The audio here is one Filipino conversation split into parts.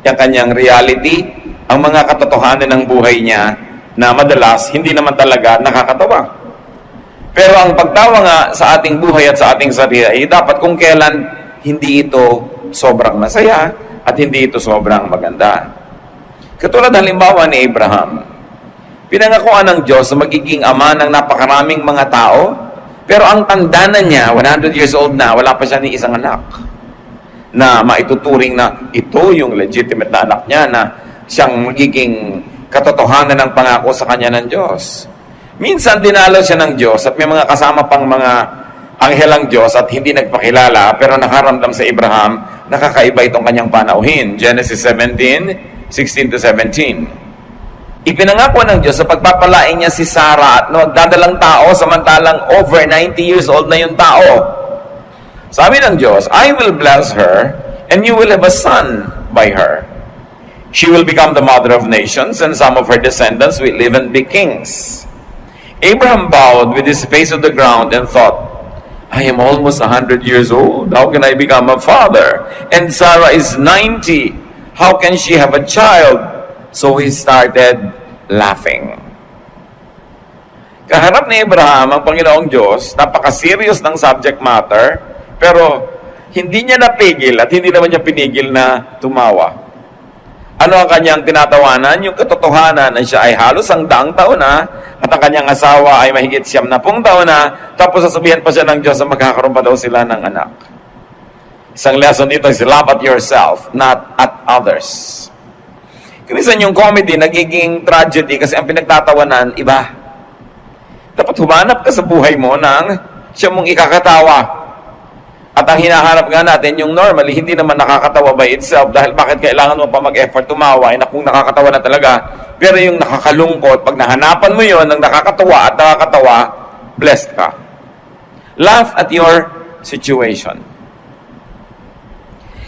yung kanyang reality, ang mga katotohanan ng buhay niya na madalas hindi naman talaga nakakatawa. Pero ang pagtawa nga sa ating buhay at sa ating sarili ay dapat kung kailan hindi ito sobrang masaya at hindi ito sobrang maganda. Katulad halimbawa ni Abraham, pinangakuan ng Diyos na magiging ama ng napakaraming mga tao, pero ang tanda na niya, 100 years old na, wala pa siya ni isang anak na maituturing na ito yung legitimate na anak niya na siyang magiging katotohanan ng pangako sa kanya ng Diyos. Minsan dinalo siya ng Diyos at may mga kasama pang mga anghel ang Diyos at hindi nagpakilala pero nakaramdam sa Abraham na kakaiba itong kanyang panauhin. Genesis 17, 16 to 17. Ipinangako ng Diyos sa pagpapalain niya si Sarah at dadalang tao samantalang over 90 years old na yung tao. Sabi ng Diyos, I will bless her and you will have a son by her. She will become the mother of nations and some of her descendants will live and be kings. Abraham bowed with his face to the ground and thought, I am almost 100 years old. How can I become a father? And Sarah is 90. How can she have a child? So he started laughing. Kaharap ni Abraham ang Panginoong Diyos, napaka-serious ng subject matter, pero hindi niya napigil at hindi naman niya pinigil na tumawa. Ano ang kanyang tinatawanan? Yung katotohanan na siya ay halos ang daang taon na at ang kanyang asawa ay mahigit 70 taon na, tapos sasabihan pa siya ng Diyos na magkakaroon pa daw sila ng anak. Isang lesson dito is love at yourself, not at others. Kinisan yung comedy, nagiging tragedy kasi ang pinagtatawanan, iba. Dapat humanap ka sa buhay mo ng siya mong ikakatawa. At ang hinahanap nga natin, yung normally, hindi naman nakakatawa by itself dahil bakit kailangan mo pa mag-effort tumawa, na kung nakakatawa na talaga. Pero yung nakakalungkot, pag nahanapan mo yon ng nakakatawa at nakakatawa, blessed ka. Laugh at your situation.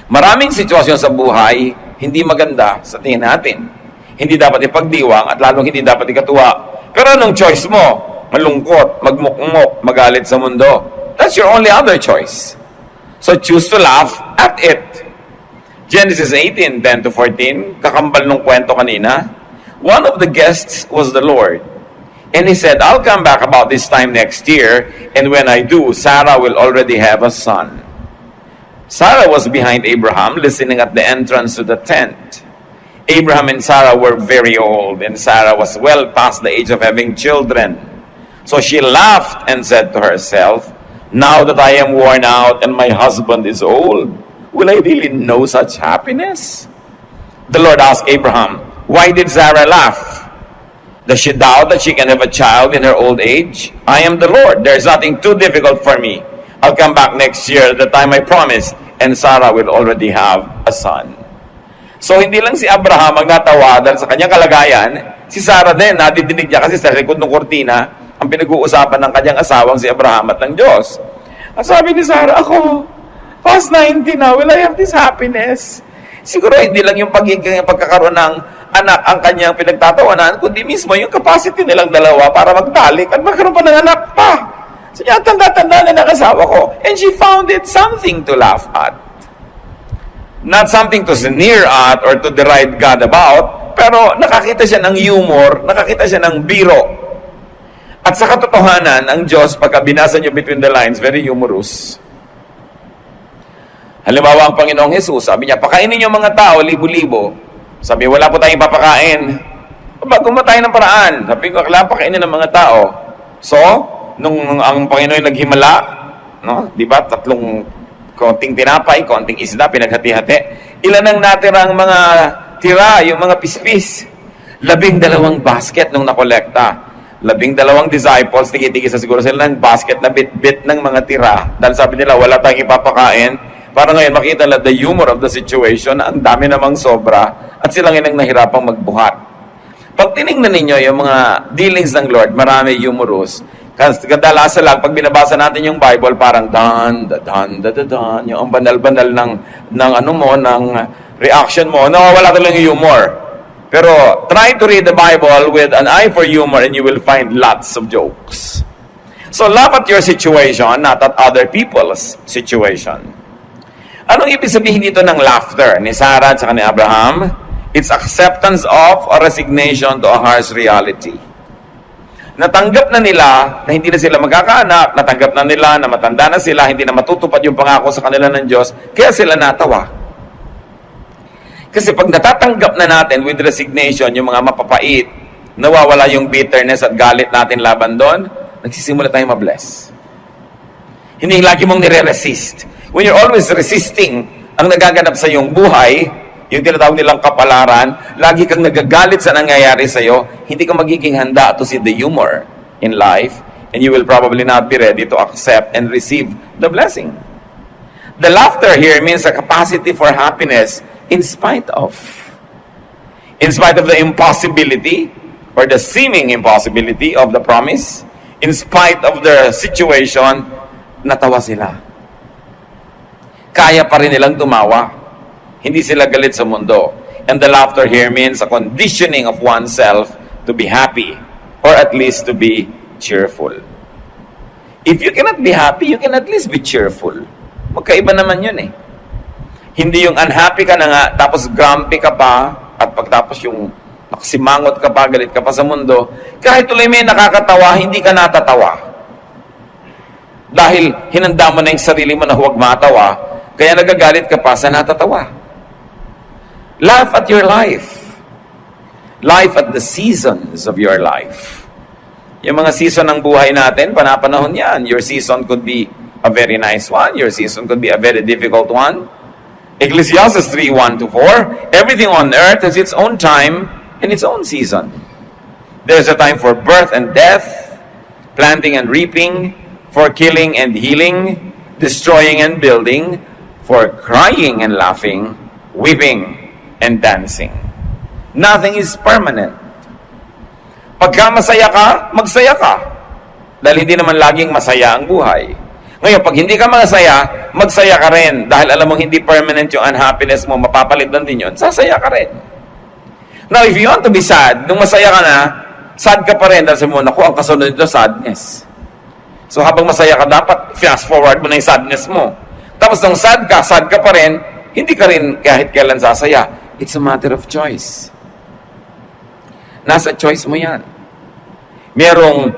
Maraming sitwasyon sa buhay, hindi maganda sa tingin natin. Hindi dapat ipagdiwang at lalong hindi dapat ikatuwa. Pero anong choice mo? Malungkot, magmukmok, magalit sa mundo. That's your only other choice. So choose to laugh at it. Genesis 18, 10 to 14, kakambal nung kwento kanina. One of the guests was the Lord. And he said, I'll come back about this time next year, and when I do, Sarah will already have a son. Sarah was behind Abraham, listening at the entrance to the tent. Abraham and Sarah were very old, and Sarah was well past the age of having children. So she laughed and said to herself, now that I am worn out and my husband is old, will I really know such happiness? The Lord asked Abraham, why did Sarah laugh? Does she doubt that she can have a child in her old age? I am the Lord. There is nothing too difficult for me. I'll come back next year at the time I promised, and Sarah will already have a son. So hindi lang si Abraham ang natawa dahil sa kanyang kalagayan, si Sarah din, nadidinig niya kasi sa likod ng kurtina, ang pinag-uusapan ng kanyang asawang si Abraham at ng Diyos. At sabi ni Sarah, ako, past 90 na, will I have this happiness? Siguro hindi lang yung pagkakaroon ng anak ang kanyang pinagtatawanan, kundi mismo yung capacity nilang dalawa para magtalik at magkaroon pa ng anak pa. So niya, tanda-tanda na ng asawa ko. And she found it something to laugh at. Not something to sneer at or to deride God about, pero nakakita siya ng humor, nakakita siya ng biro. At sa katotohanan, ang Diyos, pagka binasa niyo between the lines, very humorous. Halimbawa, ang Panginoong Jesus, sabi niya, pakainin niyo mga tao, libo-libo. Sabi, wala po tayong papakain. Gumawa tayo ng paraan. Sabi ko, kailangan pakainin ng mga tao. So, nung ang Panginoon naghimala, no? Di ba, tatlong konting tinapay, konting isda, pinaghati-hati. Ilan ang natirang mga tira, yung mga pispis? 12 basket nung nakolekta. 12 disciples, tiki-tiki sa siguro sila ng basket na bit-bit ng mga tira. Dahil sabi nila, wala tayong ipapakain. Para ngayon, makita nila the humor of the situation, ang dami namang sobra, at silang inang nahirapang magbuhat. Pag tinignan ninyo yung mga dealings ng Lord, marami humorous. Kasi kadalasan lang, pag binabasa natin yung Bible, parang dan, yung ang banal-banal ng reaction mo, nawawala talagang humor. Pero try to read the Bible with an eye for humor and you will find lots of jokes. So laugh at your situation, not at other people's situation. Anong ibig sabihin dito ng laughter ni Sarah at ni Abraham? It's acceptance of or resignation to a harsh reality. Natanggap na nila na hindi na sila magkakaanak, natanggap na nila na matanda na sila, hindi na matutupad yung pangako sa kanila ng Diyos, kaya sila natawa. Kasi pag natatanggap na natin with resignation, yung mga mapapait, nawawala yung bitterness at galit natin laban doon, nagsisimula tayong mabless. Hindi lagi mong nire-resist. When you're always resisting ang nagaganap sa iyong buhay, yung tinatawag nilang kapalaran, lagi kang nagagalit sa nangyayari sa iyo, hindi ka magiging handa to see the humor in life, and you will probably not be ready to accept and receive the blessing. The laughter here means a capacity for happiness in spite of. In spite of the impossibility or the seeming impossibility of the promise, in spite of the situation, natawa sila. Kaya pa rin nilang tumawa. Hindi sila galit sa mundo. And the laughter here means a conditioning of oneself to be happy or at least to be cheerful. If you cannot be happy, you can at least be cheerful. Magkaiba naman yun eh. Hindi yung unhappy ka na nga, tapos grumpy ka pa, at pagtapos yung nakasimangot ka pa, galit ka pa sa mundo, kahit tuloy may nakakatawa, hindi ka natatawa. Dahil hinanda mo na yung sarili mo na huwag matawa, kaya nagagalit ka pa sa natatawa. Laugh at your life. Life at the seasons of your life. Yung mga season ng buhay natin, panapanahon yan. Your season could be a very nice one. Your season could be a very difficult one. Ecclesiastes 3:1-4, everything on earth has its own time and its own season. There's a time for birth and death, planting and reaping, for killing and healing, destroying and building, for crying and laughing, weeping and dancing. Nothing is permanent. Pagka masaya ka, magsaya ka. Dahil hindi naman laging masaya ang buhay. Ngayon, pag hindi ka masaya, magsaya ka rin. Dahil alam mong hindi permanent yung unhappiness mo, mapapalitan din yun, sasaya ka rin. Now, if you want to be sad, nung masaya ka na, sad ka pa rin. Dahil sabi mo, naku, ang kasunod nito, sadness. So, habang masaya ka, dapat fast forward mo na yung sadness mo. Tapos, nung sad ka pa rin, hindi ka rin kahit kailan sasaya. It's a matter of choice. Nasa choice mo yan. Merong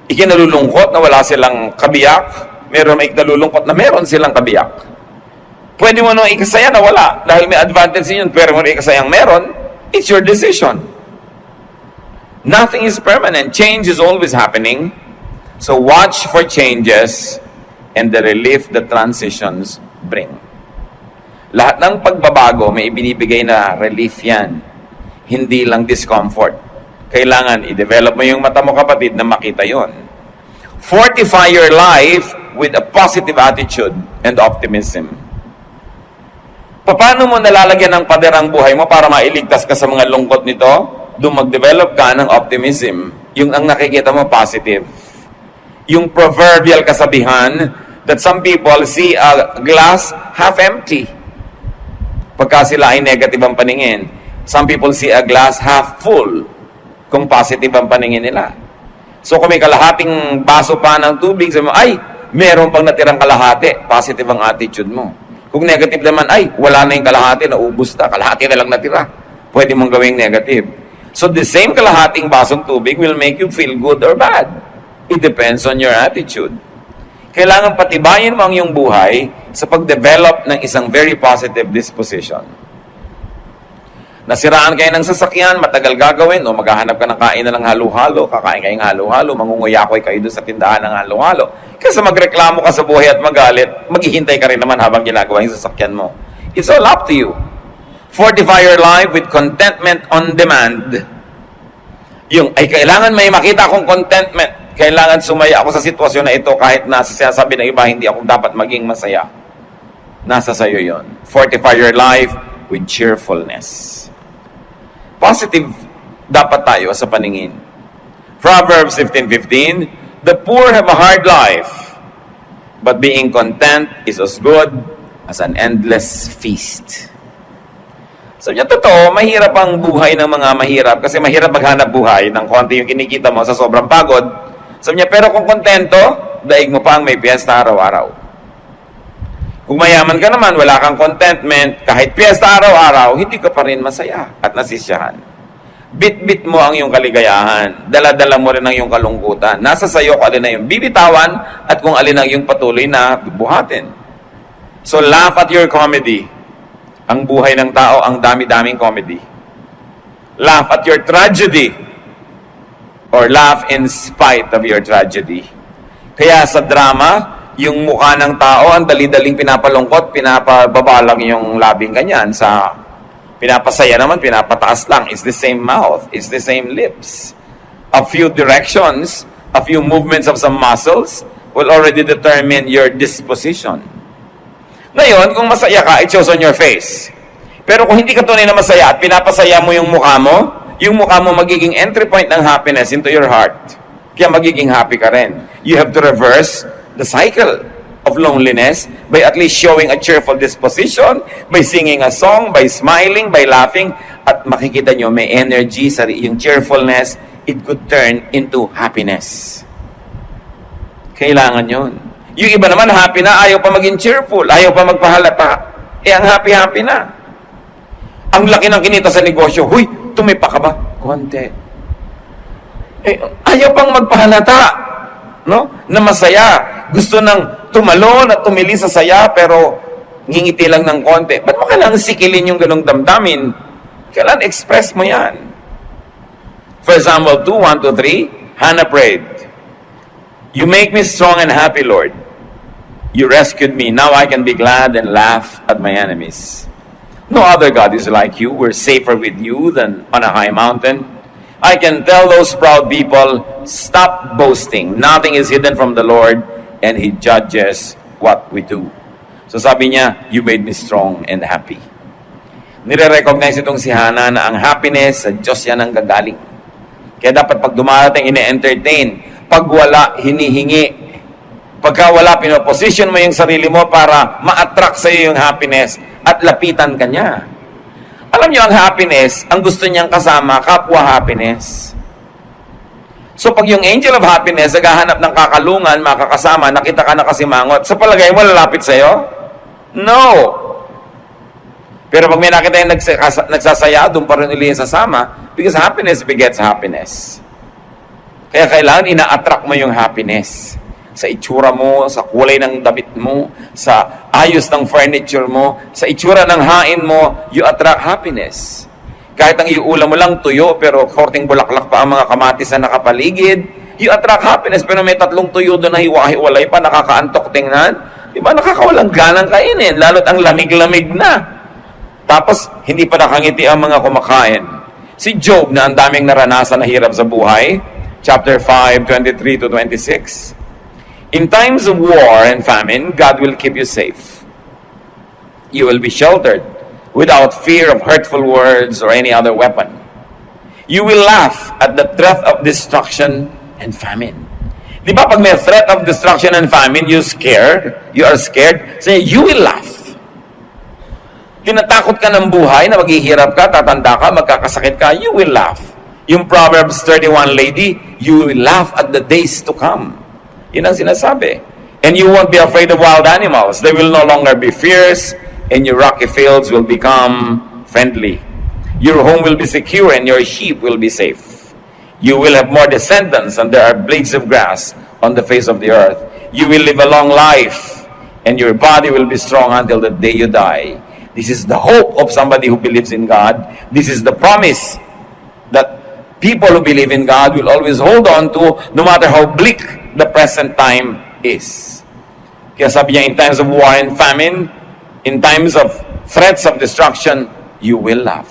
ikinalulungkot na wala silang kabiyak. Merong may ikinalulungkot na meron silang kabiyak. Pwede mo nung ikasaya na wala. Dahil may advantage yun. Pero mo ikasayang meron, it's your decision. Nothing is permanent. Change is always happening. So watch for changes and the relief that transitions bring. Lahat ng pagbabago, may ibinibigay na relief yan. Hindi lang discomfort. Kailangan i-develop mo yung mata mo, kapatid, na makita yon. Fortify your life with a positive attitude and optimism. Paano mo nalalagyan ng pader ang buhay mo para mailigtas ka sa mga lungkot nito? Doon mag-develop ka ng optimism. Yung ang nakikita mo, positive. Yung proverbial kasabihan that some people see a glass half empty. Pagka sila ay negative ang paningin. Some people see a glass half full kung positive ang paningin nila. So kung may kalahating baso pa ng tubig, sabi mo, ay, meron pang natirang kalahati. Positive ang attitude mo. Kung negative naman, ay, wala na yung kalahati, naubos na. Kalahati na lang natira. Pwede mong gawing negative. So the same kalahating basong tubig will make you feel good or bad. It depends on your attitude. Kailangan patibayin mo ang iyong buhay sa pag-develop ng isang very positive disposition. Nasiraan kayo ng sasakyan, matagal gagawin, o maghahanap ka ng kain na ng halo-halo, kakain kayo ng halo-halo, mangunguyakoy kayo doon sa tindahan ng halo-halo. Kasi magreklamo ka sa buhay at magalit, maghihintay ka rin naman habang ginagawa yung sasakyan mo. It's all up to you. Fortify your life with contentment on demand. Yung, ay kailangan may makita akong contentment. Kailangan sumaya ako sa sitwasyon na ito kahit nasa sinasabi ng iba, hindi ako dapat maging masaya. Nasa sayo yon. Fortify your life with cheerfulness. Positive dapat tayo sa paningin. Proverbs 15:15, the poor have a hard life, but being content is as good as an endless feast. So, yung totoo, mahirap ang buhay ng mga mahirap kasi mahirap maghanap buhay ng konti yung kinikita mo sa sobrang pagod. Sabi niya, pero kung kontento, daig mo pa ang may piyesta araw-araw. Kung mayaman ka naman, wala kang contentment, kahit piyesta araw-araw, hindi ka pa rin masaya at nasisiyahan. Bit-bit mo ang iyong kaligayahan. Dala-dala mo rin ang iyong kalungkutan. Nasa sayo kung alin na yung bibitawan at kung alin ang iyong patuloy na buhatin. So laugh at your comedy. Ang buhay ng tao, ang dami-daming comedy. Laugh at your tragedy. Or laugh in spite of your tragedy. Kaya sa drama, yung mukha ng tao, ang dali-daling pinapalungkot, pinapababa lang yung labing ganyan. Sa pinapasaya naman, pinapataas lang. It's the same mouth. It's the same lips. A few directions, a few movements of some muscles will already determine your disposition. Ngayon, kung masaya ka, it shows on your face. Pero kung hindi ka tunay na masaya at pinapasaya mo yung mukha mo magiging entry point ng happiness into your heart. Kaya magiging happy ka rin. You have to reverse the cycle of loneliness by at least showing a cheerful disposition, by singing a song, by smiling, by laughing, at makikita nyo may energy sa yung cheerfulness, it could turn into happiness. Kailangan yun. Yung iba naman happy na, ayaw pa maging cheerful, ayaw pa magpahalata. Ang happy-happy na. Ang laki ng kinita sa negosyo, huy, tumipa ka ba? Konti. Ayaw pang magpahalata, no? Na masaya. Gusto nang tumalon at tumili sa saya, pero ngingiti lang ng konti. Ba't mo kailangan sikilin yung ganong damdamin? Kailangan express mo yan. For example, 2:1-3, Hannah prayed, "You make me strong and happy, Lord. You rescued me. Now I can be glad and laugh at my enemies. No other God is like you. We're safer with you than on a high mountain. I can tell those proud people, stop boasting. Nothing is hidden from the Lord, and He judges what we do." So sabi niya, you made me strong and happy. Nire-recognize itong si Hannah na ang happiness sa Diyos yan ang gagaling. Kaya dapat pag dumarating, ine-entertain. Pag wala, hinihingi. Pagka wala, pinoposition mo yung sarili mo para ma-attract sa iyo yung happiness at lapitan ka niya. Alam niyo, ang happiness, ang gusto niyang kasama, kapwa happiness. So pag yung angel of happiness, naghahanap ng kakalungan, makakasama, nakita ka na kasimangot, sa palagay mo, lalapit sa'yo? No! Pero pag may nakita yung nagsasaya, doon pa rin uli yung sasama, because happiness begets happiness. Kaya kailangan ina-attract mo yung happiness. Sa itsura mo, sa kulay ng damit mo, sa ayos ng furniture mo, sa itsura ng hain mo, you attract happiness. Kahit ang iulam mo lang tuyo, pero korting bulaklak pa ang mga kamatis na nakapaligid, you attract happiness. Pero may 3 tuyo doon na hiwa-hiwalay pa, nakakaantok tingnan. Diba? Nakakawalang ganang kainin, lalo't ang lamig-lamig na. Tapos, hindi pa nakangiti ang mga kumakain. Si Job, na ang daming naranasan na hirap sa buhay, chapter 5, 23-26, in times of war and famine, God will keep you safe. You will be sheltered without fear of hurtful words or any other weapon. You will laugh at the threat of destruction and famine. Di ba pag may threat of destruction and famine, you are scared, say, you will laugh. Tinatakot ka ng buhay na maghihirap ka, tatanda ka, magkakasakit ka, you will laugh. Yung Proverbs 31 lady, you will laugh at the days to come. Yun ang sinasabi. And you won't be afraid of wild animals. They will no longer be fierce, and your rocky fields will become friendly. Your home will be secure, and your sheep will be safe. You will have more descendants, and there are blades of grass on the face of the earth. You will live a long life, and your body will be strong until the day you die. This is the hope of somebody who believes in God. This is the promise that people who believe in God will always hold on to, no matter how bleak the present time is. Kaya sabi niya, in times of war and famine, in times of threats of destruction, you will laugh.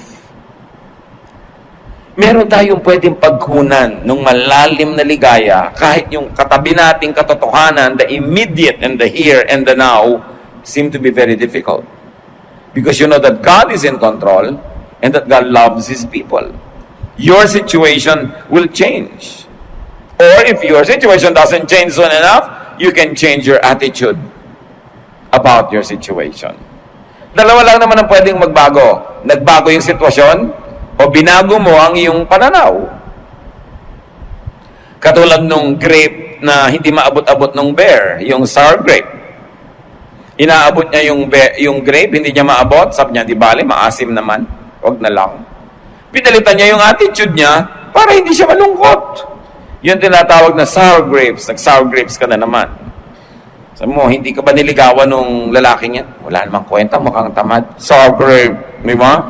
Meron tayong pwedeng pagkunan ng malalim na ligaya kahit yung katabi nating katotohanan, the immediate and the here and the now, seem to be very difficult. Because you know that God is in control and that God loves His people. Your situation will change. Or if your situation doesn't change soon enough, you can change your attitude about your situation. Dalawa lang naman ang pwedeng magbago. Nagbago yung sitwasyon o binago mo ang iyong pananaw. Katulad nung grape na hindi maabot-abot ng bear, yung sour grape. Inaabot niya yung grape, hindi niya maabot. Sabi niya, di bale, maasim naman. Huwag na lang. Pinalitan niya yung attitude niya para hindi siya malungkot. Yun tinatawag na sour grapes. Nag-sour grapes ka na naman. Sabi mo, hindi ka ba niligawan nung lalaking yan? Wala namang kwenta, mukhang tamad. Sour grape, di ba?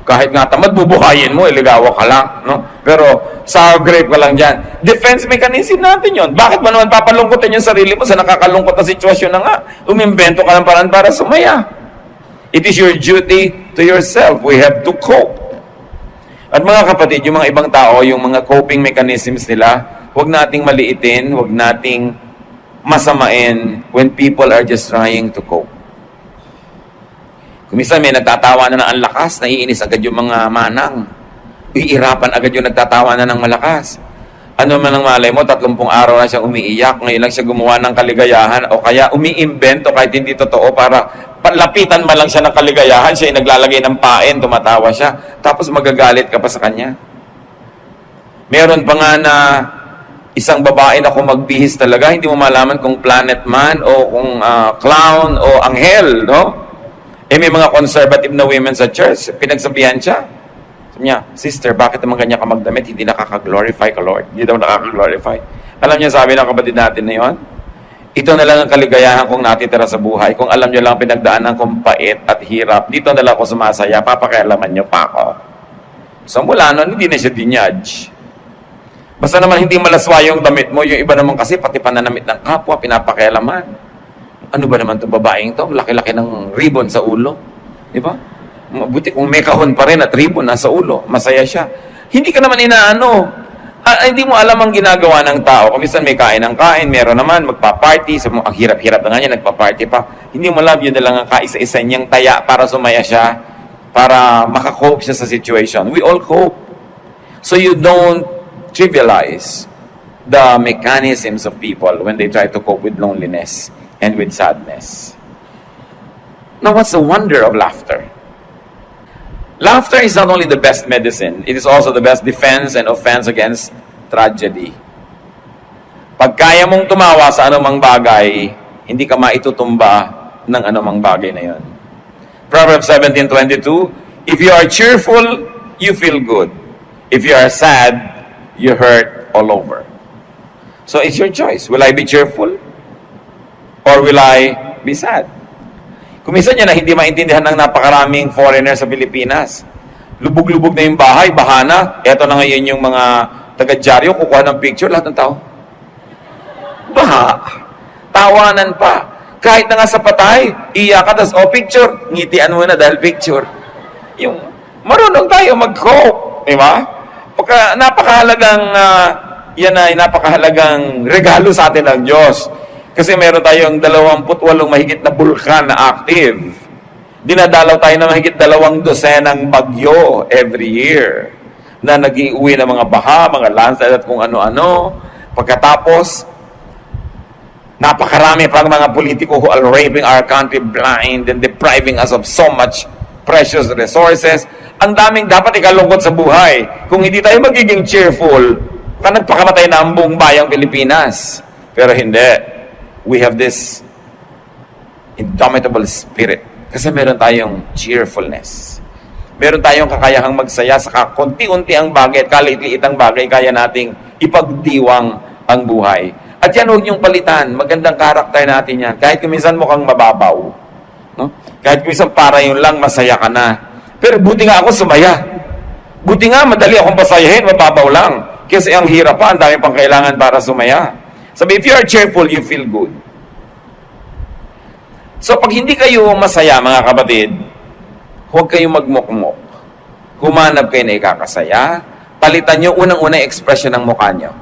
Kahit nga tamad, bubuhayin mo, iligawa ka lang. No? Pero, sour grape ka lang dyan. Defense mechanism natin yon. Bakit mo naman papalungkotin yung sarili mo sa nakakalungkot na sitwasyon na nga? Umimbento ka ng paraan para sumaya. It is your duty to yourself. We have to cope. At mga kapatid, yung mga ibang tao, yung mga coping mechanisms nila, huwag nating maliitin, huwag nating masamain when people are just trying to cope. Kung minsan may nagtatawa na ang lakas, naiinis agad yung mga manang. Iirapan agad yung nagtatawa na ng malakas. Ano man ang malay mo, 30 araw na siyang umiiyak, ngayon lang siya gumawa ng kaligayahan, o kaya umiimbento kahit hindi totoo para lapitan man lang siya ng kaligayahan, siya ay naglalagay ng pain, tumatawa siya, tapos magagalit ka pa sa kanya. Meron pa nga na isang babae na kung magbihis talaga, hindi mo malaman kung planet man o kung clown o anghel, no? May mga conservative na women sa church, pinagsabihan siya. Sabi niya, sister, bakit naman ganyan ka magdamit? Hindi nakaka-glorify ka, Lord. Hindi daw nakaka-glorify. Alam niya, sabi ng kapatid natin na yun, ito na lang ang kaligayahan kong natitira sa buhay. Kung alam niyo lang pinagdaanan kong pait at hirap, dito na lang ako sumasaya, papakialaman niyo pa ako. So mula nun, hindi na siya dinudge. Basta naman hindi malaswa yung damit mo, yung iba naman kasi pati pananamit ng kapwa, pinapakialaman. Ano ba naman itong babaeng to? Laki-laki ng ribbon sa ulo. Di ba? Mabuti kung may kahon pa rin at ribbon nasa ulo. Masaya siya. Hindi ka naman inaano. Hindi mo alam ang ginagawa ng tao. Kung minsan may kain ng kain, meron naman, magpa-party. Sabi mo, ang hirap-hirap na nga niya, nagpa-party pa. Hindi mo alam, yun na lang ang kaisa-isa niyang taya para sumaya siya, para makakope siya sa situation. We all cope. So you don't trivialize the mechanisms of people when they try to cope with loneliness and with sadness. Now, what's the wonder of laughter? Laughter is not only the best medicine, it is also the best defense and offense against tragedy. Pag kaya mong tumawa sa anumang bagay, hindi ka maitutumba ng anumang bagay na yon. Proverbs 17:22, if you are cheerful, you feel good. If you are sad, you hurt all over. So it's your choice. Will I be cheerful? Or will I be sad? Kung minsan yan na hindi maintindihan ng napakaraming foreigner sa Pilipinas. Lubog-lubog na yung bahay, bahana. Eto na ngayon yung mga taga-dyaryo, kukuha ng picture, lahat ng tao. Baha. Tawanan pa. Kahit na nga sa patay, iyak ka, tapos, picture. Ngitian mo na dahil picture. Yung, marunong tayo mag-cope. Di ba? Pagka napakahalagang, yan ay napakahalagang regalo sa atin ng Diyos. Kasi meron tayong 28 mahigit na bulkan na active. Dinadalaw tayo ng mahigit 200 bagyo every year na nag-iuwi ng mga baha, mga landslide at kung ano-ano. Pagkatapos, napakarami pang mga politiko who are raping our country blind and depriving us of so much precious resources. Ang daming dapat ikalungkot sa buhay. Kung hindi tayo magiging cheerful, nagpakamatay na ang buong bayang Pilipinas. Pero hindi. We have this indomitable spirit. Kasi meron tayong cheerfulness. Meron tayong kakayahang magsaya sa konti-unti ang bagay at kalit-liit ang bagay, kaya nating ipagdiwang ang buhay. At yan, huwag niyong palitan. Magandang karakter natin yan. Kahit kuminsan mukhang mababaw. No? Kahit kuminsan para yun lang, masaya ka na. Pero buti nga ako sumaya. Buti nga, madali akong pasayahin, mababaw lang. Kasi ang hirap pa, ang dami pang kailangan para sumaya. Sabi, if you are cheerful, you feel good. So, pag hindi kayo masaya, mga kapatid, huwag kayong magmukmok. Humanap kayo na ikakasaya. Palitan nyo unang-unang expression ng mukha nyo.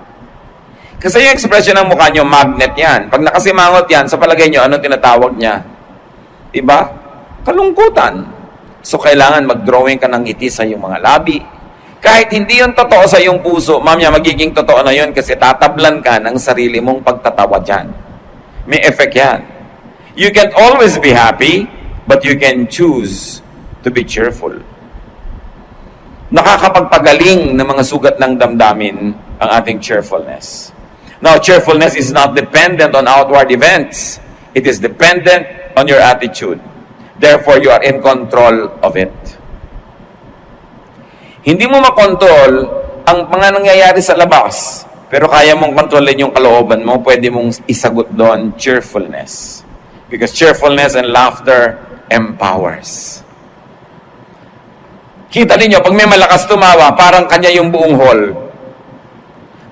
Kasi yung expression ng mukha nyo, magnet yan. Pag nakasimangot yan, sa palagay nyo, anong tinatawag niya? Diba? Kalungkutan. So, kailangan mag-drawing ka ng ngiti sa iyong mga labi. Kahit hindi yun totoo sa iyong puso, mamaya magiging totoo na yun kasi tatablan ka ng sarili mong pagtatawa dyan. May effect yan. You can't always be happy, but you can choose to be cheerful. Nakakapagpagaling ng mga sugat ng damdamin ang ating cheerfulness. Now, cheerfulness is not dependent on outward events. It is dependent on your attitude. Therefore, you are in control of it. Hindi mo makontrol ang mga nangyayari sa labas, pero kaya mong kontrolin yung kalooban mo, pwede mong isagot doon, cheerfulness. Because cheerfulness and laughter empowers. Kita ninyo, pag may malakas tumawa, parang kanya yung buong hall.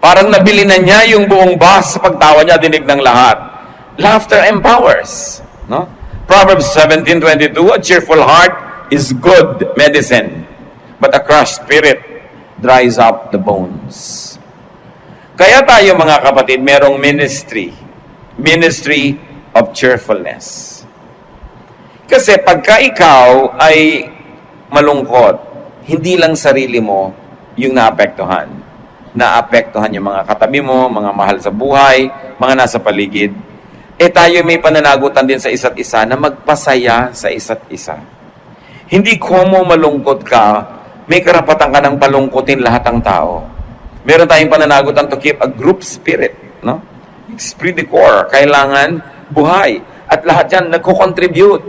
Parang nabili na niya yung buong bus sa pagtawa niya, dinig ng lahat. Laughter empowers. No? Proverbs 17:22, a cheerful heart is good medicine, but a crushed spirit dries up the bones. Kaya tayo mga kapatid, merong ministry of cheerfulness. Kasi pagka ikaw ay malungkot, hindi lang sarili mo yung naapektuhan. Naapektuhan yung mga katabi mo, mga mahal sa buhay, mga nasa paligid. Tayo may pananagutan din sa isa't isa na magpasaya sa isa't isa. Hindi komo malungkot ka, may karapatan ka ng palungkutin lahat ng tao. Meron tayong pananagutan to keep a group spirit, no? Esprit de corps, kailangan buhay. At lahat yan nagko-contribute.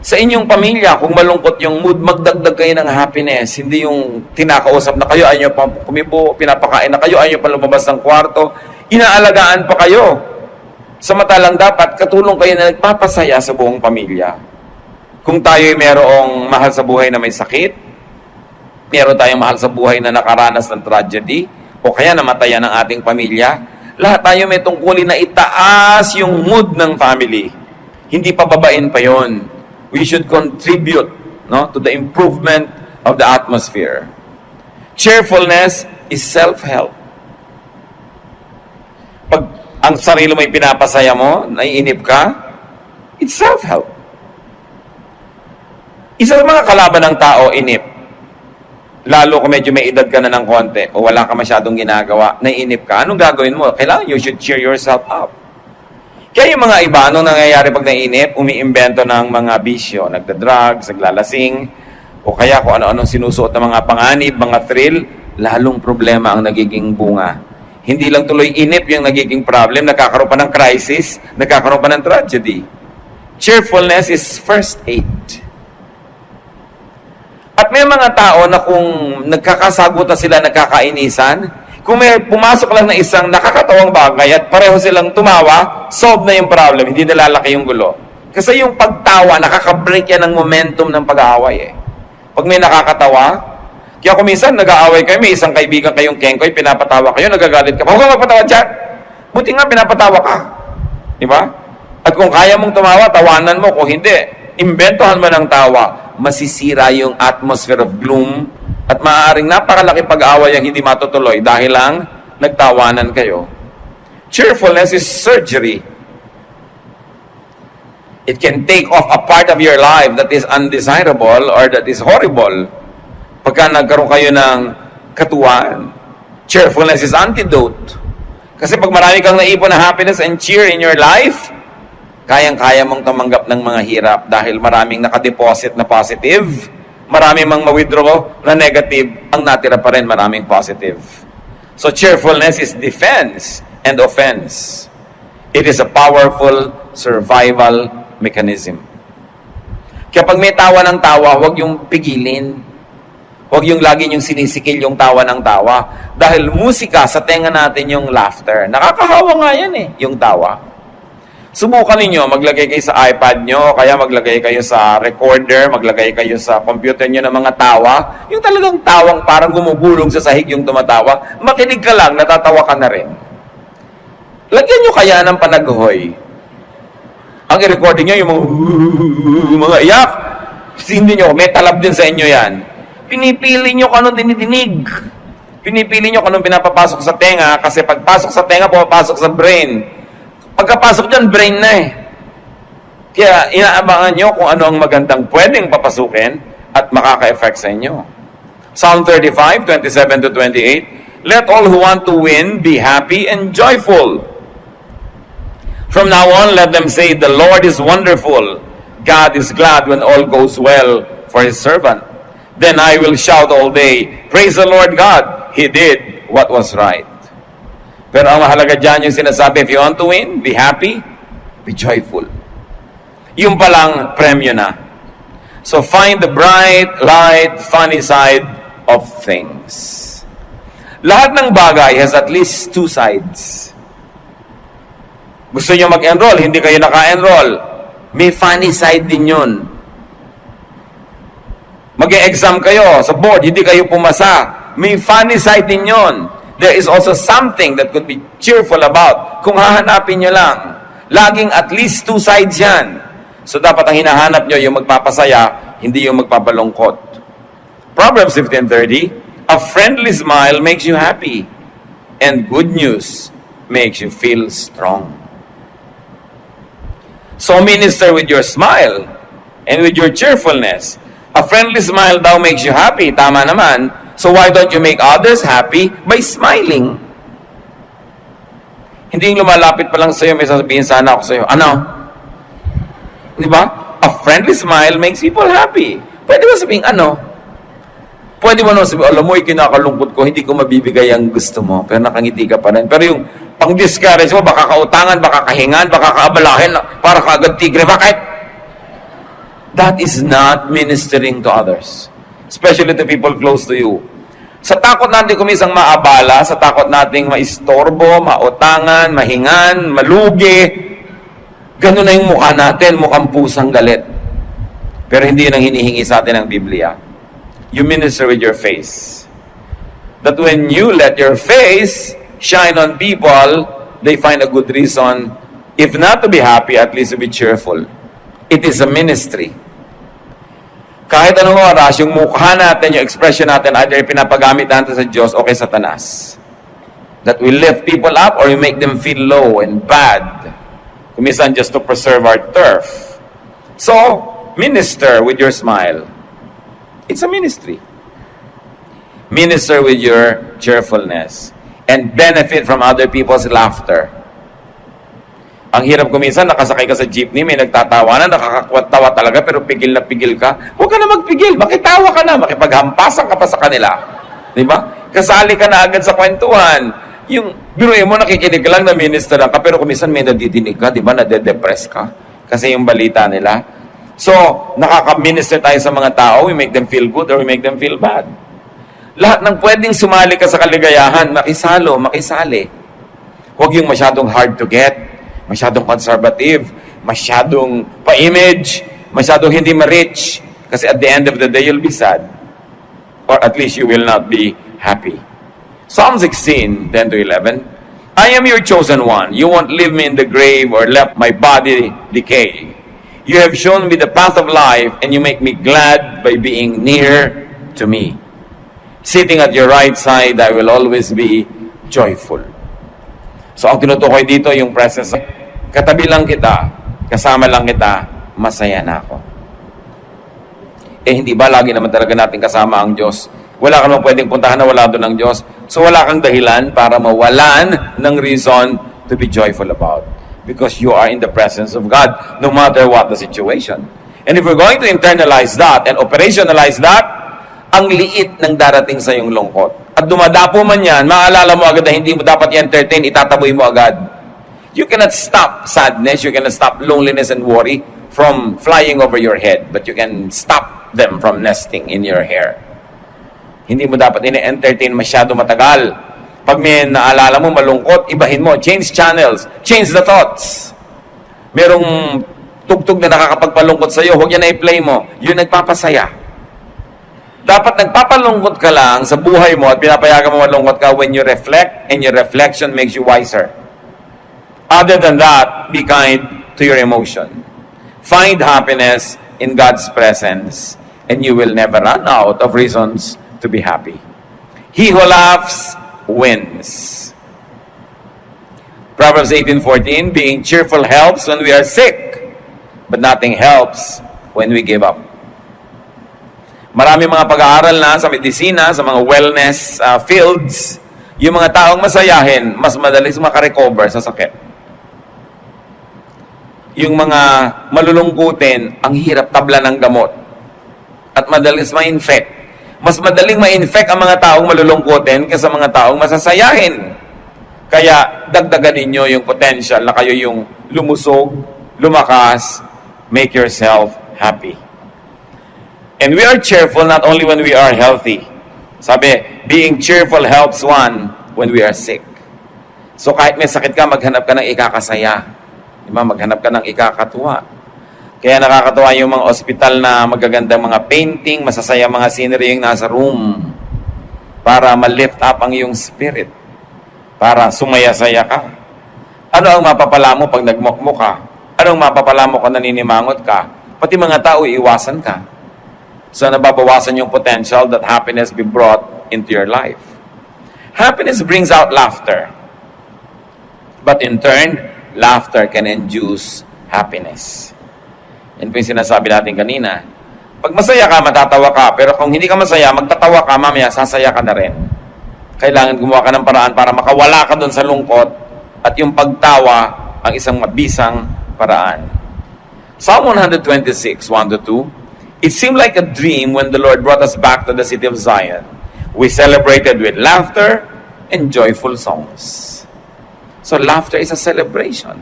Sa inyong pamilya, kung malungkot yung mood, magdagdag kayo ng happiness. Hindi yung tinakausap na kayo, ayaw pa kumibo, pinapakain na kayo, ayaw pa lumabas ng kwarto. Inaalagaan pa kayo. Samantalang dapat katulong kayo na nagpapasaya sa buong pamilya. Kung tayo mayroong mahal sa buhay na may sakit, meron tayong mahal sa buhay na nakaranas ng tragedy, o kaya namatayan ng ating pamilya, lahat tayo may tungkulin na itaas yung mood ng family. Hindi pababain pa yon. We should contribute, no, to the improvement of the atmosphere. Cheerfulness is self-help. Pag ang sarili mo ay pinapasaya mo, naiinip ka, it's self-help. Isa sa mga kalaban ng tao, inip. Lalo kung medyo may edad ka na ng konti o wala ka masyadong ginagawa, naiinip ka, anong gagawin mo? Kailangan you should cheer yourself up. Kaya yung mga iba, anong nangyayari pag naiinip, umiimbento ng mga bisyo, nagda-drugs, naglalasing, o kaya kung ano-anong sinusuot ng mga panganib, mga thrill, lalong problema ang nagiging bunga. Hindi lang tuloy inip yung nagiging problem, nagkakaroon pa ng crisis, nagkakaroon pa ng tragedy. Cheerfulness is first aid. At may mga tao na kung nagkakasagutan sila, nagkakainisan, kung may pumasok lang na isang nakakatawang bagay at pareho silang tumawa, solve na yung problem, hindi nalalaki yung gulo. Kasi yung pagtawa, nakaka-break yan ng momentum ng pag-aaway eh. Pag may nakakatawa, kaya kung minsan nag-aaway kayo, may isang kaibigan kayong kengkoy, pinapatawa kayo, nagagalit ka, huwag kang magpatawa dyan. Buti nga pinapatawa ka. Di ba? At kung kaya mong tumawa, tawanan mo. Kung hindi, imbentohan mo ng tawa, masisira yung atmosphere of gloom at maaaring napakalaki pag-aaway ang hindi matutuloy dahil lang nagtawanan kayo. Cheerfulness is surgery. It can take off a part of your life that is undesirable or that is horrible. Pagka nagkaroon kayo ng katuwaan, cheerfulness is antidote. Kasi pag marami kang naipon na happiness and cheer in your life, kayang-kaya mong tumanggap ng mga hirap dahil maraming nakadeposit na positive, marami mang ma-withdraw na negative, ang natira pa rin maraming positive. So cheerfulness is defense and offense. It is a powerful survival mechanism. Kaya pag may tawa ng tawa, huwag yung pigilin. Huwag yung lagi yung sinisikil yung tawa ng tawa. Dahil musika, sa tenga natin yung laughter. Nakakahawa nga yan eh, yung tawa. Subukan ninyo, maglagay kayo sa iPad nyo, kaya maglagay kayo sa recorder, maglagay kayo sa computer nyo ng mga tawa. Yung talagang tawang parang gumugulong sa sahig yung tumatawa. Makinig ka lang, natatawa ka na rin. Lagyan nyo kaya ng panaghoy. Ang i-recording nyo, yung mga iyak. Hindi nyo, may talab din sa inyo yan. Pinipili nyo kung anong dinidinig. Pinipili nyo kung anong pinapapasok sa tenga, kasi pagpasok sa tenga, pumapasok sa brain. Pagkapasok dyan, brain na eh. Kaya inaabangan nyo kung ano ang magandang pwedeng papasukin at makaka-effect sa inyo. Psalm 35, 27-28, let all who want to win be happy and joyful. From now on, let them say, the Lord is wonderful. God is glad when all goes well for His servant. Then I will shout all day, praise the Lord God, He did what was right. Pero ang mahalaga dyan yung sinasabi, if you want to win, be happy, be joyful. Yung palang premyo na. So find the bright, light, funny side of things. Lahat ng bagay has at least two sides. Gusto nyo mag-enroll, hindi kayo naka-enroll. May funny side din yun. Mag-e-exam kayo sa board, hindi kayo pumasa. May funny side din yun. There is also something that could be cheerful about. Kung hahanapin nyo lang, laging at least two sides yan. So dapat ang hinahanap nyo yung magpapasaya, hindi yung magpapalungkot. Proverbs 15:30, a friendly smile makes you happy, and good news makes you feel strong. So minister with your smile and with your cheerfulness. A friendly smile daw makes you happy. Tama naman. So why don't you make others happy by smiling? Hindi yung lumalapit pa lang sa'yo, may sasabihin sana ako sa'yo. Ano? Di ba? A friendly smile makes people happy. Pwede ba sabihin, ano? Pwede mo naman sabihin, alam mo, kinakalungkot ko, hindi ko mabibigay ang gusto mo, pero nakangiti ka pa rin. Pero yung pang-discourage mo, baka kautangan, baka kahingan, baka kaabalahin, para kaagad tigre. Bakit? That is not ministering to others. Especially to people close to you. Sa takot natin kumisang maabala, sa takot nating maistorbo, mautangan, mahingan, malugi, ganun na yung mukha natin, mukhang pusang galit. Pero hindi yun ang hinihingi sa atin ng Biblia. You minister with your face. That when you let your face shine on people, they find a good reason, if not to be happy, at least to be cheerful. It is a ministry. Kahit anong oras, yung mukha natin, yung expression natin, either pinapagamit natin sa Diyos o kay Satanas. That we lift people up or we make them feel low and bad. Kumisan just to preserve our turf. So, minister with your smile. It's a ministry. Minister with your cheerfulness. And benefit from other people's laughter. Ang hirap kuminsan, nakasakay ka sa jeepney, may nagtatawanan, nakakakwat-tawa talaga, pero pigil na pigil ka. Huwag ka na magpigil, makitawa ka na, makipaghampasan ka pa sa kanila. Diba? Kasali ka na agad sa kwentuhan. Yung biruin mo, nakikinig ka lang na ministeran ka, pero kuminsan may nadidinig ka, diba? Nade-depress ka. Kasi yung balita nila. So, nakaka-minister tayo sa mga tao, we make them feel good or we make them feel bad. Lahat ng pwedeng sumali ka sa kaligayahan, makisali. Huwag yung masyadong hard to get, masyadong conservative, masyadong pa-image, masyadong hindi ma-rich. Kasi at the end of the day, you'll be sad. Or at least you will not be happy. Psalm 16, 10-11, I am your chosen one. You won't leave me in the grave or let my body decay. You have shown me the path of life, and you make me glad by being near to me. Sitting at your right side, I will always be joyful. So, ang tinutukoy dito, yung presence, katabi lang kita, kasama lang kita, masaya na ako. Eh, hindi ba lagi naman talaga natin kasama ang Diyos? Wala ka naman pwedeng puntahan na wala doon ng Diyos. So, wala kang dahilan para mawalan ng reason to be joyful about. Because you are in the presence of God, no matter what the situation. And if we're going to internalize that and operationalize that, ang liit ng darating sa iyong lungkot. At dumadapo man yan, maalala mo agad na hindi mo dapat i-entertain, itataboy mo agad. You cannot stop sadness, you cannot stop loneliness and worry from flying over your head, but you can stop them from nesting in your hair. Hindi mo dapat i-entertain masyado matagal. Pag may naalala mo malungkot, ibahin mo, change channels, change the thoughts. Merong tugtog na nakakapagpalungkot sa'yo, huwag yan na i-play mo. Yun nagpapasaya. Dapat nagpapalungkot ka lang sa buhay mo at pinapayagan mo malungkot ka when you reflect and your reflection makes you wiser. Other than that, be kind to your emotion. Find happiness in God's presence and you will never run out of reasons to be happy. He who laughs wins. Proverbs 18:14, being cheerful helps when we are sick, but nothing helps when we give up. Marami mga pag-aaral na sa medisina, sa mga wellness fields, yung mga taong masayahin, mas madalis makarecover sa sakit. Yung mga malulungkutin, ang hirap tabla ng gamot. At madalis ma-infect. Mas madaling ma-infect ang mga taong malulungkutin kaysa mga taong masasayahin. Kaya dagdagan ninyo yung potential na kayo yung lumusog, lumakas, make yourself happy. And we are cheerful not only when we are healthy. Sabi, being cheerful helps one when we are sick. So kahit may sakit ka, maghanap ka ng ikakasaya. Diba? Maghanap ka ng ikakatuwa. Kaya nakakatuwa yung mga ospital na magagandang mga painting, masasaya mga scenery yung nasa room para ma-lift up ang iyong spirit, para sumaya-saya ka. Ano ang mapapala mo pag nagmukmuk ka? Ano ang mapapala mo kung naninimangot ka? Pati mga tao, iiwasan ka. So nababawasan yung potential that happiness be brought into your life. Happiness brings out laughter. But in turn, laughter can induce happiness. Yan po yung sinasabi natin kanina. Pag masaya ka, matatawa ka. Pero kung hindi ka masaya, magtatawa ka, mamaya sasaya ka na rin. Kailangan gumawa ka ng paraan para makawala ka doon sa lungkot at yung pagtawa ang isang mabisang paraan. Psalm 126, 1-2. It seemed like a dream when the Lord brought us back to the city of Zion. We celebrated with laughter and joyful songs. So laughter is a celebration.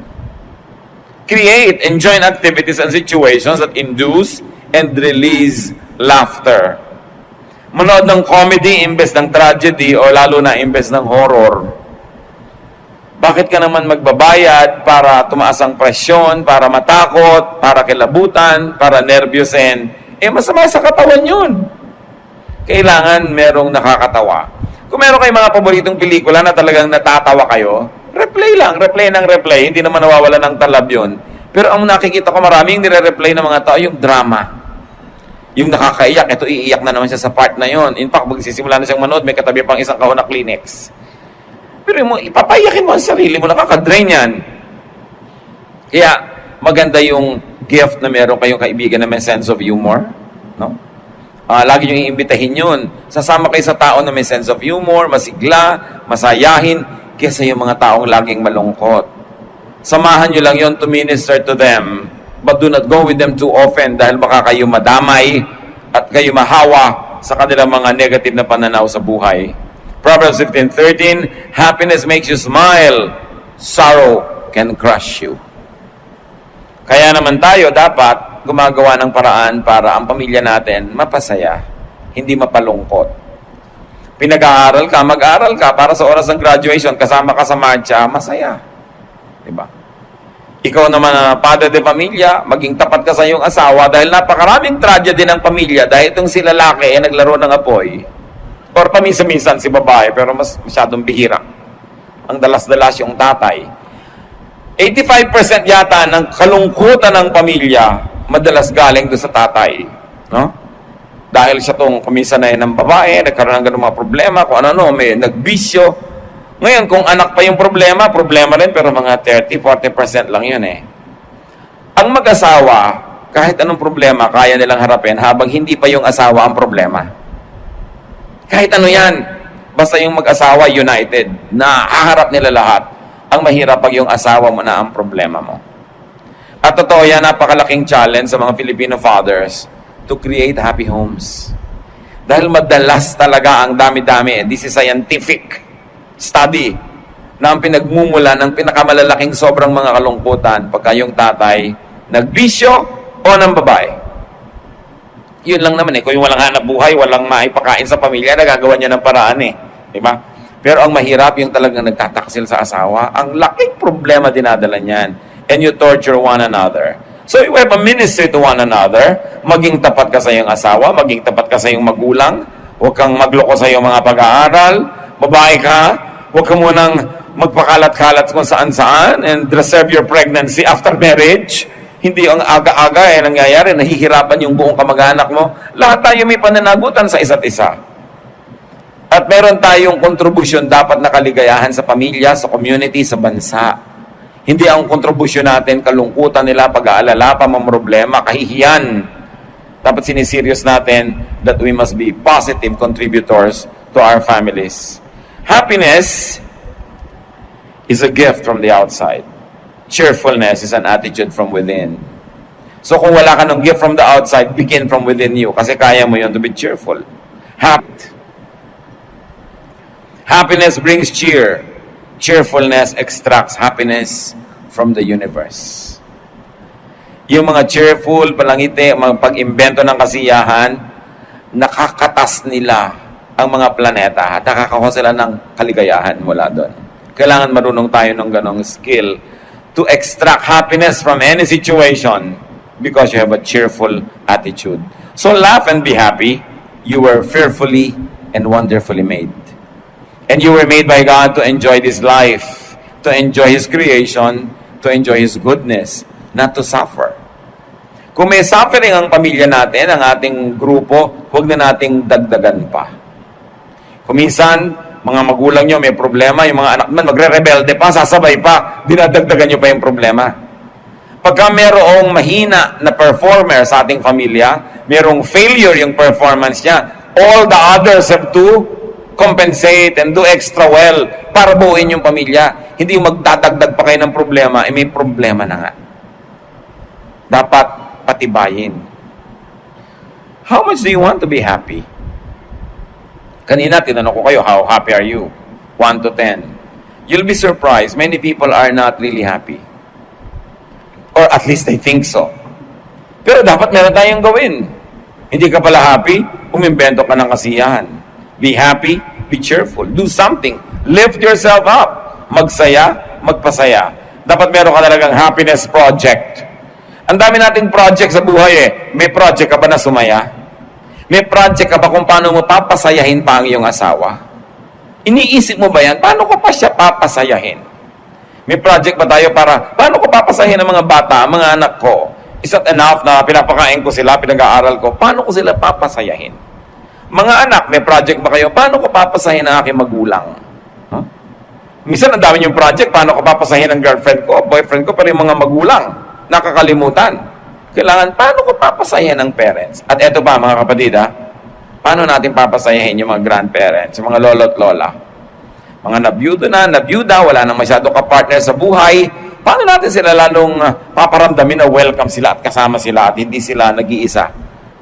Create and join activities and situations that induce and release laughter. Manood ng comedy imbes ng tragedy o lalo na imbes ng horror. Bakit ka naman magbabayad para tumaas ang presyon, para matakot, para kilabutan, para nervyusin? Masama sa katawan yun. Kailangan merong nakakatawa. Kung meron kayong mga paboritong pelikula na talagang natatawa kayo, replay lang, replay ng replay, hindi naman nawawala ng talab yun. Pero ang nakikita ko maraming nire-replay ng mga tao, yung drama. Yung nakakaiyak, ito iiyak na naman siya sa part na yon. In fact, magsisimula na siyang manood, may katabi pang isang kahon na Kleenex. Pero ipapayakin mo ang sarili mo, nakakadrain yan. Kaya, maganda yung gift na meron kayong kaibigan na may sense of humor. No? Lagi nyo iimbitahin yun. Sasama kayo sa tao na may sense of humor, masigla, masayahin, kesa yung mga taong laging malungkot. Samahan nyo lang yon to minister to them, but do not go with them too often dahil baka kayo madamay at kayo mahawa sa kanilang mga negative na pananaw sa buhay. Proverbs 15:13, happiness makes you smile, sorrow can crush you. Kaya naman tayo dapat gumagawa ng paraan para ang pamilya natin mapasaya, hindi mapalungkot. Pinag-aaral ka, mag-aaral ka para sa oras ng graduation, kasama ka sa marcha, masaya. Diba? Ikaw naman na padre de pamilya, maging tapat ka sa iyong asawa dahil napakaraming tragedy ng pamilya dahil itong si lalaki ay naglaro ng apoy. Or paminsan-minsan si babae, pero masyadong bihira. Ang dalas-dalas yung tatay. 85% yata ng kalungkutan ng pamilya madalas galing doon sa tatay. No? Dahil siya tong kumisanay ng babae, nagkaroon ng ganung mga problema, kung ano, may nagbisyo. Ngayon, kung anak pa yung problema rin, pero mga 30-40% lang yun eh. Ang mag-asawa, kahit anong problema, kaya nilang harapin habang hindi pa yung asawa ang problema. Kahit ano yan, basta yung mag-asawa united, na haharap nila lahat. Ang mahirap pag yung asawa mo na ang problema mo. At totoo yan, napakalaking challenge sa mga Filipino fathers to create happy homes. Dahil madalas talaga ang dami-dami. This is scientific study na ang pinagmumula ng pinakamalalaking sobrang mga kalungkutan pagka yung tatay nagbisyo o ng babae. Yun lang naman eh. Kung yung walang hanap buhay, walang maipakain sa pamilya, nagagawa niya ng paraan eh. Diba? Pero ang mahirap yung talagang nagtataksil sa asawa, ang laking problema dinadala niyan. And you torture one another. So you have a ministry to one another. Maging tapat ka sa iyong asawa, maging tapat ka sa iyong magulang. Huwag kang magloko sa iyong mga pag-aaral. Babae ka, huwag ka munang magpakalat-kalat kung saan-saan and reserve your pregnancy after marriage. Hindi ang aga-aga nangyayari, nahihirapan yung buong kamag-anak mo. Lahat tayo may pananagutan sa isa't isa. At meron tayong kontribusyon dapat na kaligayahan sa pamilya, sa community, sa bansa. Hindi ang kontribusyon natin, kalungkutan nila, pag-aalala, pamamroblema, kahihiyan. Dapat siniserious natin that we must be positive contributors to our families. Happiness is a gift from the outside. Cheerfulness is an attitude from within. So kung wala ka ng gift from the outside, begin from within you. Kasi kaya mo yun to be cheerful. Happiness brings cheer. Cheerfulness extracts happiness from the universe. yung mga cheerful, palangiti, mga pag-imbento ng kasiyahan, nakakatas nila ang mga planeta at nakakakuha sila ng kaligayahan mula doon. Kailangan marunong tayo ng ganong skill to extract happiness from any situation because you have a cheerful attitude. So laugh and be happy. You were fearfully and wonderfully made. And you were made by God to enjoy this life, to enjoy His creation, to enjoy His goodness, not to suffer. Kung may suffering ang pamilya natin, ang ating grupo, huwag na nating dagdagan pa. Kung minsan, mga magulang nyo may problema, yung mga anak naman magre-rebelde pa, sasabay pa, dinadagdagan nyo pa yung problema. Pagka mayroong mahina na performer sa ating pamilya, mayroong failure yung performance niya, all the others have to compensate and do extra well para buuin yung pamilya. Hindi yung magdadagdag pa kayo ng problema, may problema na nga. Dapat patibayin. How much do you want to be happy? Kanina, tinanong ko kayo, how happy are you? 1 to 10. You'll be surprised. Many people are not really happy. Or at least they think so. Pero dapat meron tayong gawin. Hindi ka pala happy, umimbento ka ng kasiyahan. Be happy, be cheerful. Do something. Lift yourself up. Magsaya, magpasaya. Dapat meron ka talagang happiness project. Ang dami nating project sa buhay eh. May project ka ba na sumaya? May project ka ba kung paano mo papasayahin pa ang iyong asawa? Iniisip mo ba yan? Paano ko pa siya papasayahin? May project ba tayo para, paano ko papasayahin ang mga bata, ang mga anak ko? Is that enough na pinapakain ko sila, pinag-aaral ko? Paano ko sila papasayahin? Mga anak, may project ba kayo? Paano ko papasayahin ang aking magulang? Huh? Minsan, ang dami yung project, paano ko papasayahin ang girlfriend ko, boyfriend ko, pero yung mga magulang, nakakalimutan. Kailangan, paano ko papasayahin ang parents? At eto pa, mga kapatid, paano natin papasayahin yung mga grandparents, yung mga lolo at lola? Mga nabiyuda, wala nang masyado ka-partner sa buhay, paano natin sila lalong paparamdamin na welcome sila at kasama sila at hindi sila nag-iisa?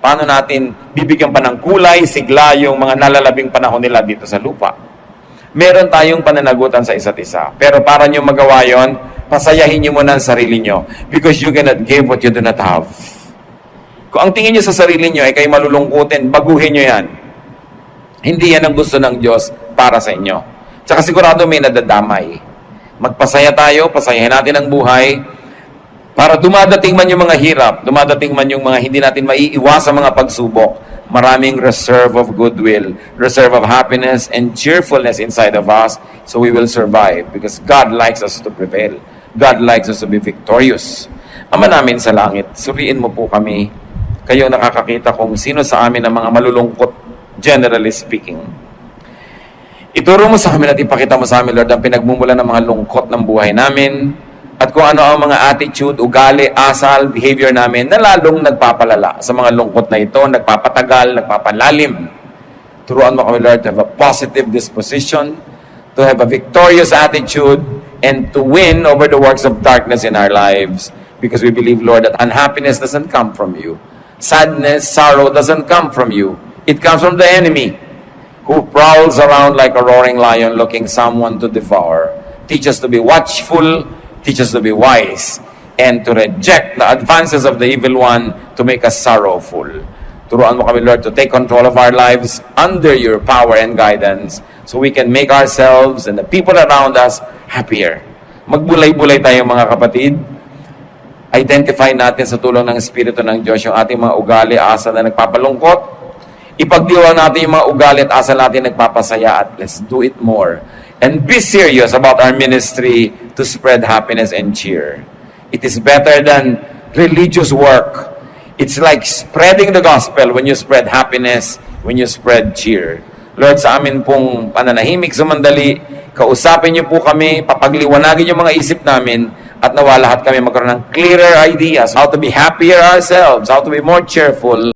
Paano natin bibigyan pa ng kulay, sigla yung mga nalalabing panahon nila dito sa lupa? Meron tayong pananagutan sa isa't isa. Pero para nyo magawa yon, pasayahin nyo muna ang sarili nyo because you cannot give what you do not have. Kung ang tingin nyo sa sarili nyo ay kayo malulungkutin, baguhin nyo yan. Hindi yan ang gusto ng Diyos para sa inyo. Tsaka sigurado may nadadamay. Magpasaya tayo, pasayahin natin ang buhay para dumadating man yung mga hirap, dumadating man yung mga hindi natin maiiwas sa mga pagsubok, maraming reserve of goodwill, reserve of happiness and cheerfulness inside of us so we will survive because God likes us to prevail. God likes us to be victorious. Ama namin sa langit, suriin mo po kami. Kayo nakakakita kung sino sa amin ang mga malulungkot, generally speaking. Ituro mo sa amin at ipakita mo sa amin, Lord, ang pinagmumula ng mga lungkot ng buhay namin at kung ano ang mga attitude, ugali, asal, behavior namin na lalong nagpapalala sa mga lungkot na ito, nagpapatagal, nagpapalalim. Turuan mo kami, Lord, to have a positive disposition, to have a victorious attitude, and to win over the works of darkness in our lives. Because we believe, Lord, that unhappiness doesn't come from you. Sadness, sorrow doesn't come from you. It comes from the enemy who prowls around like a roaring lion looking someone to devour. Teach us to be watchful, teach us to be wise, and to reject the advances of the evil one to make us sorrowful. Turuan mo kami, Lord, to take control of our lives under your power and guidance so we can make ourselves and the people around us happier. Magbulay-bulay tayo, mga kapatid. Identify natin sa tulong ng Espiritu ng Diyos yung ating mga ugali, asal na nagpapalungkot. Ipagdiwang natin yung mga ugali at asal natin nagpapasaya at let's do it more. And be serious about our ministry to spread happiness and cheer. It is better than religious work. It's like spreading the gospel when you spread happiness, when you spread cheer. Lord, sa amin pong pananahimik sumandali, kausapin niyo po kami, papagliwanagin yung mga isip namin, at nawa lahat kami magkaroon ng clearer ideas how to be happier ourselves, how to be more cheerful,